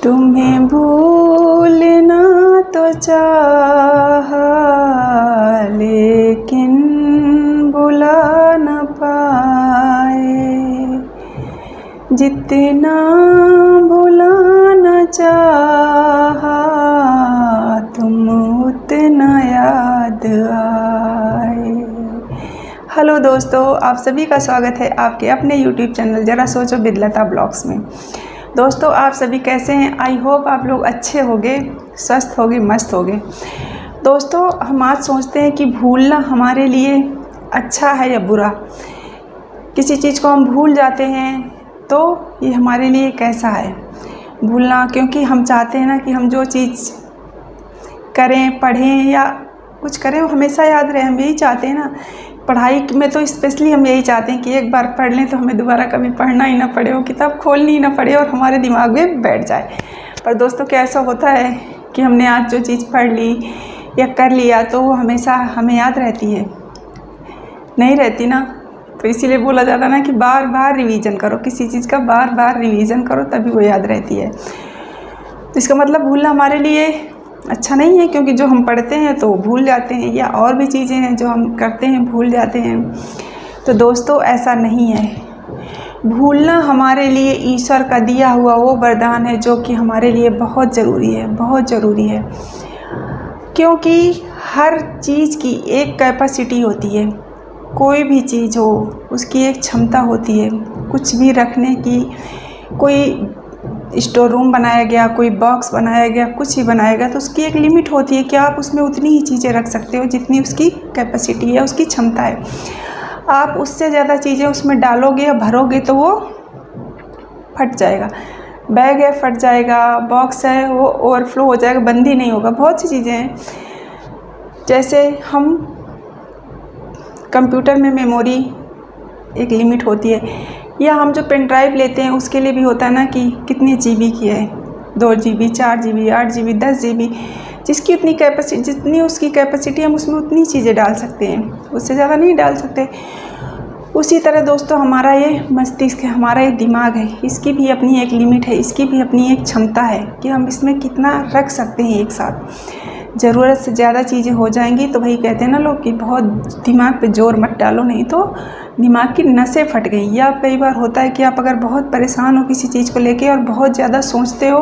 तुम्हें भूलना तो चाहा लेकिन भुला न पाए, जितना भुलाना चाहा तुम उतना याद आए। हेलो दोस्तों, आप सभी का स्वागत है आपके अपने यूट्यूब चैनल ज़रा सोचो विद लता ब्लॉग्स में। दोस्तों, आप सभी कैसे हैं? आई होप आप लोग अच्छे होंगे, स्वस्थ होंगे, मस्त होंगे। दोस्तों, हम आज सोचते हैं कि भूलना हमारे लिए अच्छा है या बुरा। किसी चीज़ को हम भूल जाते हैं तो ये हमारे लिए कैसा है भूलना, क्योंकि हम चाहते हैं ना कि हम जो चीज़ करें, पढ़ें या कुछ करें वो हमेशा याद रहे। हम यही चाहते हैं ना, पढ़ाई में तो स्पेशली हम यही चाहते हैं कि एक बार पढ़ लें तो हमें दोबारा कभी पढ़ना ही ना पड़े, वो किताब खोलनी ही ना पड़े और हमारे दिमाग में बैठ जाए। पर दोस्तों, क्या ऐसा होता है कि हमने आज जो चीज़ पढ़ ली या कर लिया तो वो हमेशा हमें याद रहती है? नहीं रहती ना। तो इसीलिए बोला जाता है ना कि बार बार रिवीजन करो, किसी चीज़ का बार बार रिवीजन करो तभी वो याद रहती है। तो इसका मतलब भूलना हमारे लिए अच्छा नहीं है, क्योंकि जो हम पढ़ते हैं तो भूल जाते हैं, या और भी चीज़ें हैं जो हम करते हैं भूल जाते हैं। तो दोस्तों, ऐसा नहीं है। भूलना हमारे लिए ईश्वर का दिया हुआ वो वरदान है जो कि हमारे लिए बहुत ज़रूरी है, बहुत ज़रूरी है। क्योंकि हर चीज़ की एक कैपेसिटी होती है। कोई भी चीज़ हो उसकी एक क्षमता होती है। कुछ भी रखने की, कोई स्टोर रूम बनाया गया, कोई बॉक्स बनाया गया, कुछ ही बनाया गया तो उसकी एक लिमिट होती है कि आप उसमें उतनी ही चीज़ें रख सकते हो जितनी उसकी कैपेसिटी है, उसकी क्षमता है। आप उससे ज़्यादा चीज़ें उसमें डालोगे या भरोगे तो वो फट जाएगा। बैग है फट जाएगा, बॉक्स है वो ओवरफ्लो हो जाएगा, बंद ही नहीं होगा। बहुत सी चीज़ें हैं, जैसे हम कंप्यूटर में मेमोरी एक लिमिट होती है, या हम जो पेन ड्राइव लेते हैं उसके लिए भी होता है ना कि कितने जीबी की है, 2 GB, 4 GB, 8 GB, 10 GB, जिसकी उतनी कैपेसिटी, जितनी उसकी कैपेसिटी हम उसमें उतनी चीज़ें डाल सकते हैं, उससे ज़्यादा नहीं डाल सकते। उसी तरह दोस्तों, हमारा ये मस्तिष्क है, हमारा ये दिमाग है, इसकी भी अपनी एक लिमिट है, इसकी भी अपनी एक क्षमता है कि हम इसमें कितना रख सकते हैं एक साथ। ज़रूरत से ज़्यादा चीज़ें हो जाएंगी तो वही कहते हैं ना लोग कि बहुत दिमाग पे जोर मत डालो, नहीं तो दिमाग की नसें फट गई। या कई बार होता है कि आप अगर बहुत परेशान हो किसी चीज़ को लेके और बहुत ज़्यादा सोचते हो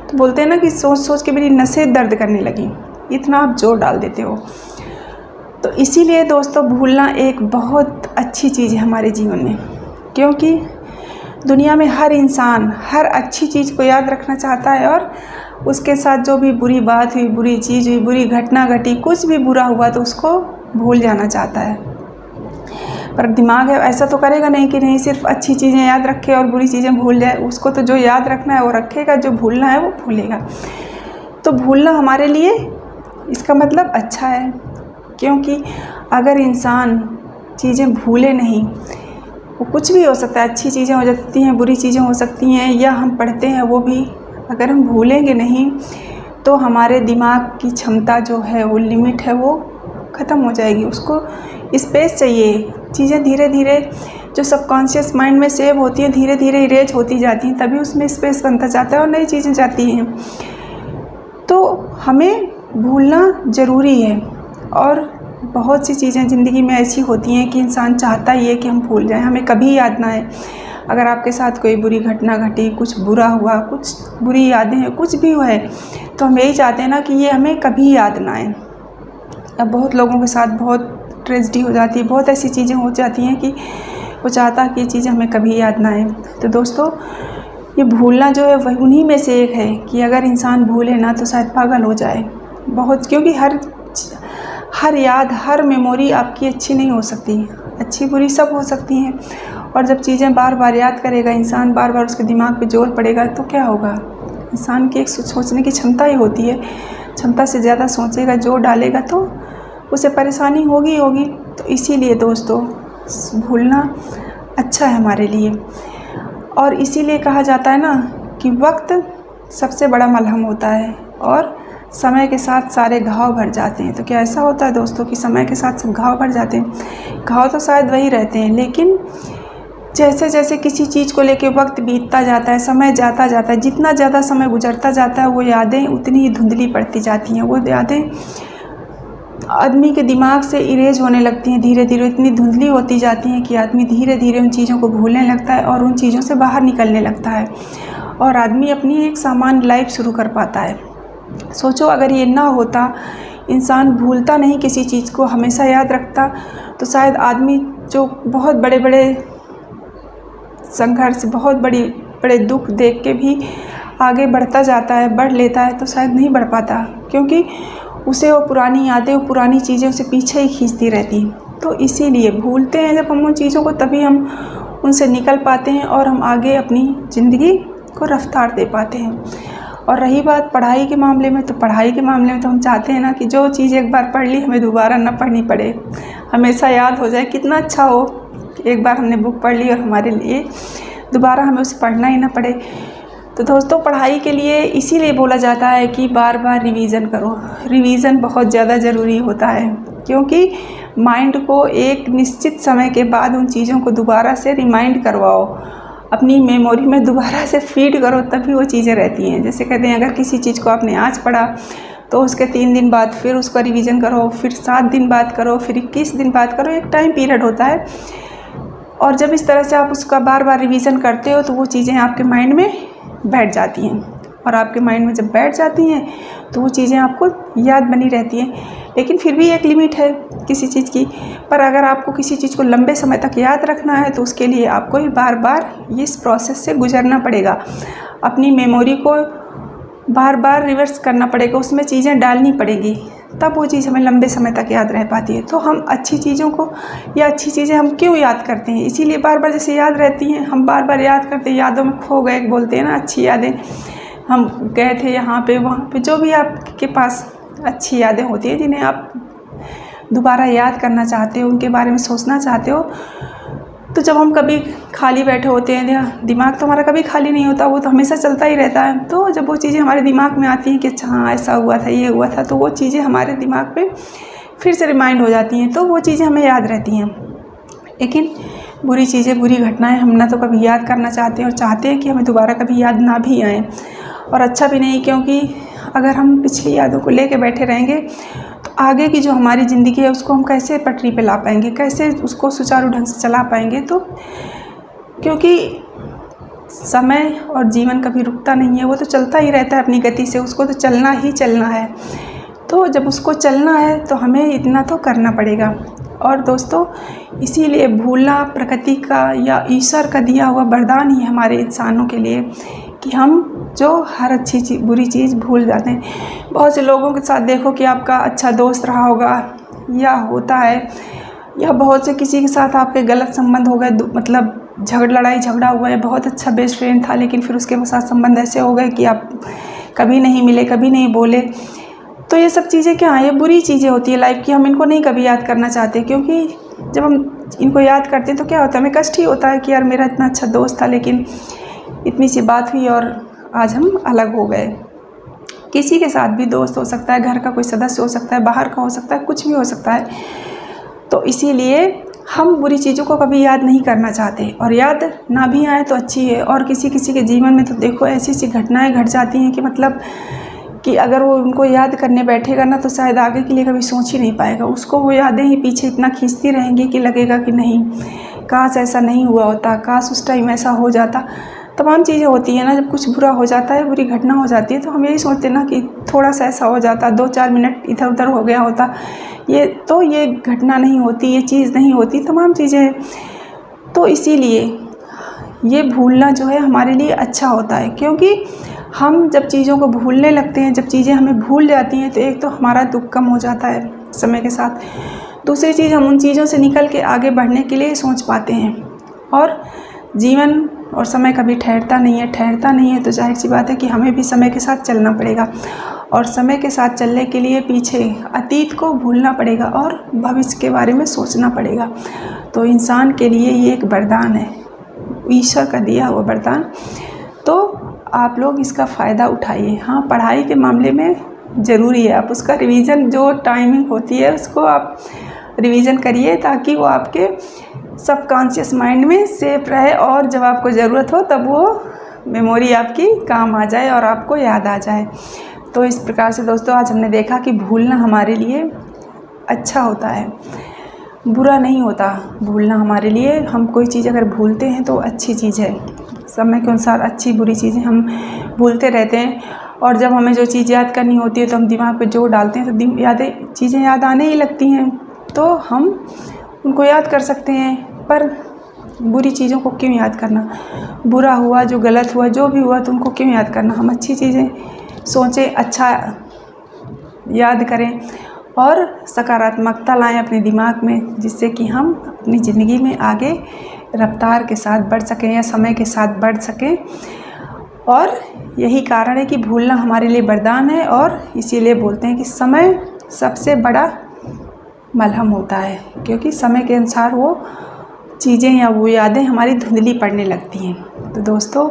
तो बोलते हैं ना कि सोच सोच के मेरी नसें दर्द करने लगी, इतना आप जोर डाल देते हो। तो इसीलिए दोस्तों, भूलना एक बहुत अच्छी चीज़ है हमारे जीवन में, क्योंकि दुनिया में हर इंसान हर अच्छी चीज़ को याद रखना चाहता है और उसके साथ जो भी बुरी बात हुई, बुरी चीज़ हुई, बुरी घटना घटी, कुछ भी बुरा हुआ तो उसको भूल जाना चाहता है। पर दिमाग है ऐसा तो करेगा नहीं कि नहीं सिर्फ अच्छी चीज़ें याद रखे और बुरी चीज़ें भूल जाए। उसको तो जो याद रखना है वो रखेगा, जो भूलना है वो भूलेगा। तो भूलना हमारे लिए इसका मतलब अच्छा है, क्योंकि अगर इंसान चीज़ें भूले नहीं, वो कुछ भी हो सकता है, अच्छी चीज़ें हो सकती हैं, बुरी चीज़ें हो सकती हैं, या हम पढ़ते हैं वो भी, अगर हम भूलेंगे नहीं तो हमारे दिमाग की क्षमता जो है, वो लिमिट है, वो ख़त्म हो जाएगी। उसको स्पेस चाहिए। चीज़ें धीरे धीरे जो सबकॉन्शियस माइंड में सेव होती हैं धीरे धीरे इरेज होती जाती हैं, तभी उसमें स्पेस बनता जाता है और नई चीज़ें जाती हैं। तो हमें भूलना ज़रूरी है। और बहुत सी चीज़ें ज़िंदगी में ऐसी होती हैं कि इंसान चाहता ही है कि हम भूल जाएं, हमें कभी याद ना आए। अगर आपके साथ कोई बुरी घटना घटी, कुछ बुरा हुआ, कुछ बुरी यादें हैं, कुछ भी हुआ है, तो हम यही चाहते हैं ना कि ये हमें कभी याद ना आए। अब बहुत लोगों के साथ बहुत ट्रेजेडी हो जाती है, बहुत ऐसी चीज़ें हो जाती हैं कि वो चाहता है कि ये चीज़ें हमें कभी याद ना आए। तो दोस्तों, ये भूलना जो है वही उन्हीं में से एक है कि अगर इंसान भूले ना तो शायद पागल हो जाए बहुत, क्योंकि हर याद, हर मेमोरी आपकी अच्छी नहीं हो सकती, अच्छी बुरी सब हो सकती हैं। और जब चीज़ें बार बार याद करेगा इंसान, बार बार उसके दिमाग पे जोर पड़ेगा तो क्या होगा? इंसान की एक सोचने की क्षमता ही होती है, क्षमता से ज़्यादा सोचेगा, जोर डालेगा तो उसे परेशानी होगी होगी। तो इसीलिए दोस्तों, भूलना अच्छा है हमारे लिए। और इसीलिए कहा जाता है ना कि वक्त सबसे बड़ा मलहम होता है और समय के साथ सारे घाव भर जाते हैं। तो क्या ऐसा होता है दोस्तों कि समय के साथ सब घाव भर जाते हैं? घाव तो शायद वही रहते हैं, लेकिन जैसे जैसे किसी चीज़ को लेके वक्त बीतता जाता है, समय जाता जाता है, जितना ज़्यादा समय गुजरता जाता है वो यादें उतनी ही धुंधली पड़ती जाती हैं। वो यादें आदमी के दिमाग से इरेज होने लगती हैं, धीरे धीरे इतनी धुंधली होती जाती हैं कि आदमी धीरे धीरे उन चीज़ों को भूलने लगता है और उन चीज़ों से बाहर निकलने लगता है और आदमी अपनी एक सामान्य लाइफ शुरू कर पाता है। सोचो अगर ये ना होता, इंसान भूलता नहीं किसी चीज़ को, हमेशा याद रखता, तो शायद आदमी जो बहुत बड़े बड़े संघर्ष, बहुत बड़े दुख देख के भी आगे बढ़ता जाता है, बढ़ लेता है, तो शायद नहीं बढ़ पाता, क्योंकि उसे वो पुरानी यादें, वो पुरानी चीज़ें उसे पीछे ही खींचती रहती। तो इसीलिए भूलते हैं जब हम उन चीज़ों को, तभी हम उनसे निकल पाते हैं और हम आगे अपनी ज़िंदगी को रफ्तार दे पाते हैं। और रही बात पढ़ाई के मामले में, तो पढ़ाई के मामले में तो हम चाहते हैं ना कि जो चीज़ एक बार पढ़ ली हमें दोबारा ना पढ़नी पड़े, हमेशा याद हो जाए। कितना अच्छा हो एक बार हमने बुक पढ़ ली और हमारे लिए दोबारा हमें उसे पढ़ना ही ना पड़े। तो दोस्तों, पढ़ाई के लिए इसीलिए बोला जाता है कि बार बार रिवीज़न करो। रिवीज़न बहुत ज़्यादा ज़रूरी होता है, क्योंकि माइंड को एक निश्चित समय के बाद उन चीज़ों को दोबारा से रिमाइंड करवाओ, अपनी मेमोरी में दोबारा से फीड करो, तभी वो चीज़ें रहती हैं। जैसे कहते हैं, अगर किसी चीज़ को आपने आज पढ़ा तो उसके 3 दिन बाद फिर उसका रिवीजन करो, फिर 7 दिन बाद करो, फिर 21 दिन बाद करो, एक टाइम पीरियड होता है। और जब इस तरह से आप उसका बार बार रिवीजन करते हो तो वो चीज़ें आपके माइंड में बैठ जाती हैं, और आपके माइंड में जब बैठ जाती हैं तो वो चीज़ें आपको याद बनी रहती हैं। लेकिन फिर भी एक लिमिट है किसी चीज़ की, पर अगर आपको किसी चीज़ को लंबे समय तक याद रखना है तो उसके लिए आपको ही बार बार इस प्रोसेस से गुजरना पड़ेगा, अपनी मेमोरी को बार बार रिवर्स करना पड़ेगा, उसमें चीज़ें डालनी पड़ेगी, तब वो चीज़ हमें लंबे समय तक याद रह पाती है। तो हम अच्छी चीज़ों को या अच्छी चीज़ें हम क्यों याद करते हैं? इसीलिए बार बार जैसे याद रहती हैं, हम बार बार याद करते हैं, यादों में खो गए बोलते हैं ना, अच्छी यादें, हम गए थे यहाँ पे वहाँ पे, जो भी आपके पास अच्छी यादें होती हैं जिन्हें आप दोबारा याद करना चाहते हो, उनके बारे में सोचना चाहते हो, तो जब हम कभी खाली बैठे होते हैं, दिमाग तो हमारा कभी खाली नहीं होता, वो तो हमेशा चलता ही रहता है। तो जब वो चीज़ें हमारे दिमाग में आती हैं कि अच्छा हाँ ऐसा हुआ था, ये हुआ था, तो वो चीज़ें हमारे दिमाग पे फिर से रिमाइंड हो जाती हैं, तो वो चीज़ें हमें याद रहती हैं। लेकिन बुरी चीज़ें, बुरी घटनाएं हम ना तो कभी याद करना चाहते हैं और चाहते हैं कि हमें दोबारा कभी याद ना भी आए, और अच्छा भी नहीं, क्योंकि अगर हम पिछली यादों को लेके बैठे रहेंगे तो आगे की जो हमारी ज़िंदगी है उसको हम कैसे पटरी पे ला पाएंगे, कैसे उसको सुचारू ढंग से चला पाएंगे। तो क्योंकि समय और जीवन कभी रुकता नहीं है, वो तो चलता ही रहता है अपनी गति से, उसको तो चलना ही चलना है। तो जब उसको चलना है तो हमें इतना तो करना पड़ेगा। और दोस्तों, इसीलिए भूलना प्रकृति का या ईश्वर का दिया हुआ वरदान ही हमारे इंसानों के लिए, कि हम जो हर अच्छी चीज़, बुरी चीज़ भूल जाते हैं। बहुत से लोगों के साथ देखो कि आपका अच्छा दोस्त रहा होगा या होता है, या बहुत से किसी के साथ आपके गलत संबंध हो गए, मतलब लड़ाई झगड़ा हुआ है, बहुत अच्छा बेस्ट फ्रेंड था, लेकिन फिर उसके साथ संबंध ऐसे हो गए कि आप कभी नहीं मिले, कभी नहीं बोले। तो ये सब चीज़ें क्या हैं? ये बुरी चीज़ें होती है लाइफ की, हम इनको नहीं कभी याद करना चाहते, क्योंकि जब हम इनको याद करते हैं तो क्या होता है, हमें कष्ट ही होता है कि यार मेरा इतना अच्छा दोस्त था, लेकिन इतनी सी बात हुई और आज हम अलग हो गए। किसी के साथ भी दोस्त हो सकता है, घर का कोई सदस्य हो सकता है, बाहर का हो सकता है, कुछ भी हो सकता है। तो इसीलिए हम बुरी चीज़ों को कभी याद नहीं करना चाहते, और याद ना भी आए तो अच्छी है। और किसी किसी के जीवन में तो देखो ऐसी सी घटनाएं घट जाती हैं कि मतलब कि अगर वो उनको याद करने बैठेगा ना तो शायद आगे के लिए कभी सोच ही नहीं पाएगा, उसको वो यादें ही पीछे इतना खींचती रहेंगी कि लगेगा कि नहीं, काश ऐसा नहीं हुआ होता, काश उस टाइम ऐसा हो जाता। तमाम चीज़ें होती हैं ना, जब कुछ बुरा हो जाता है, बुरी घटना हो जाती है, तो हम यही सोचते हैं ना कि थोड़ा सा ऐसा हो जाता, 2-4 मिनट इधर उधर हो गया होता, ये घटना नहीं होती, ये चीज़ नहीं होती, तमाम चीज़ें। तो इसीलिए ये भूलना जो है हमारे लिए अच्छा होता है, क्योंकि हम जब चीज़ों को भूलने लगते हैं, जब चीज़ें हमें भूल जाती हैं, तो एक तो हमारा दुख कम हो जाता है समय के साथ, दूसरी चीज़ हम उन चीज़ों से निकल के आगे बढ़ने के लिए सोच पाते हैं। और जीवन और समय कभी ठहरता नहीं है, तो जाहिर सी बात है कि हमें भी समय के साथ चलना पड़ेगा, और समय के साथ चलने के लिए पीछे अतीत को भूलना पड़ेगा और भविष्य के बारे में सोचना पड़ेगा। तो इंसान के लिए ये एक वरदान है, ईश्वर का दिया हुआ वरदान। तो आप लोग इसका फ़ायदा उठाइए। हाँ, पढ़ाई के मामले में ज़रूरी है, आप उसका रिवीजन जो टाइमिंग होती है उसको आप रिवीजन करिए ताकि वो आपके सबकॉन्शियस माइंड में सेफ रहे और जब आपको ज़रूरत हो तब वो मेमोरी आपकी काम आ जाए और आपको याद आ जाए। तो इस प्रकार से दोस्तों आज हमने देखा कि भूलना हमारे लिए अच्छा होता है, बुरा नहीं होता। भूलना हमारे लिए, हम कोई चीज़ अगर भूलते हैं तो अच्छी चीज़ है। समय के अनुसार अच्छी बुरी चीज़ें हम भूलते रहते हैं और जब हमें जो चीज़ याद करनी होती है तो हम दिमाग पे जोर डालते हैं तो चीज़ें याद आने ही लगती हैं, तो हम उनको याद कर सकते हैं। पर बुरी चीज़ों को क्यों याद करना, बुरा हुआ, जो गलत हुआ, जो भी हुआ तो उनको क्यों याद करना। हम अच्छी चीज़ें सोचें, अच्छा याद करें और सकारात्मकता लाएं अपने दिमाग में, जिससे कि हम अपनी ज़िंदगी में आगे रफ्तार के साथ बढ़ सकें या समय के साथ बढ़ सकें। और यही कारण है कि भूलना हमारे लिए वरदान है और इसीलिए बोलते हैं कि समय सबसे बड़ा मलहम होता है, क्योंकि समय के अनुसार वो चीज़ें या वो यादें हमारी धुंधली पड़ने लगती हैं। तो दोस्तों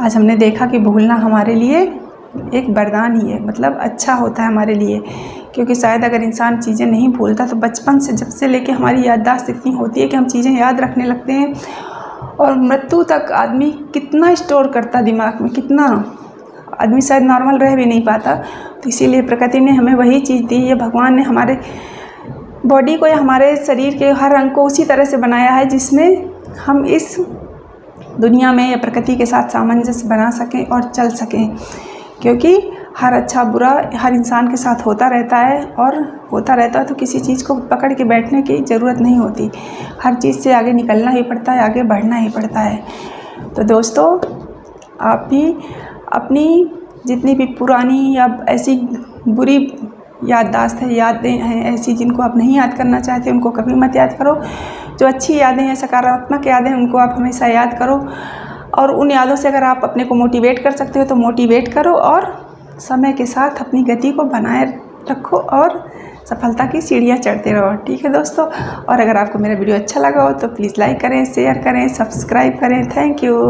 आज हमने देखा कि भूलना हमारे लिए एक वरदान ही है, मतलब अच्छा होता है हमारे लिए, क्योंकि शायद अगर इंसान चीज़ें नहीं भूलता तो बचपन से जब से लेके हमारी याददाश्त इतनी होती है कि हम चीज़ें याद रखने लगते हैं और मृत्यु तक आदमी कितना स्टोर करता दिमाग में, कितना आदमी शायद नॉर्मल रह भी नहीं पाता। तो इसीलिए प्रकृति ने हमें वही चीज़ दी है, भगवान ने हमारे बॉडी को या हमारे शरीर के हर अंग को उसी तरह से बनाया है जिसमें हम इस दुनिया में या प्रकृति के साथ सामंजस्य बना सकें और चल सकें, क्योंकि हर अच्छा बुरा हर इंसान के साथ होता रहता है और होता रहता है। तो किसी चीज़ को पकड़ के बैठने की ज़रूरत नहीं होती, हर चीज़ से आगे निकलना ही पड़ता है, आगे बढ़ना ही पड़ता है। तो दोस्तों आप भी अपनी जितनी भी पुरानी या ऐसी बुरी याददाश्त है, यादें हैं ऐसी जिनको आप नहीं याद करना चाहते उनको कभी मत याद करो। जो अच्छी यादें हैं, सकारात्मक यादें, उनको आप हमेशा याद करो और उन यादों से अगर आप अपने को मोटिवेट कर सकते हो तो मोटिवेट करो और समय के साथ अपनी गति को बनाए रखो और सफलता की सीढ़ियाँ चढ़ते रहो। ठीक है दोस्तों, और अगर आपको मेरा वीडियो अच्छा लगा हो तो प्लीज़ लाइक करें, शेयर करें, सब्सक्राइब करें। Thank you.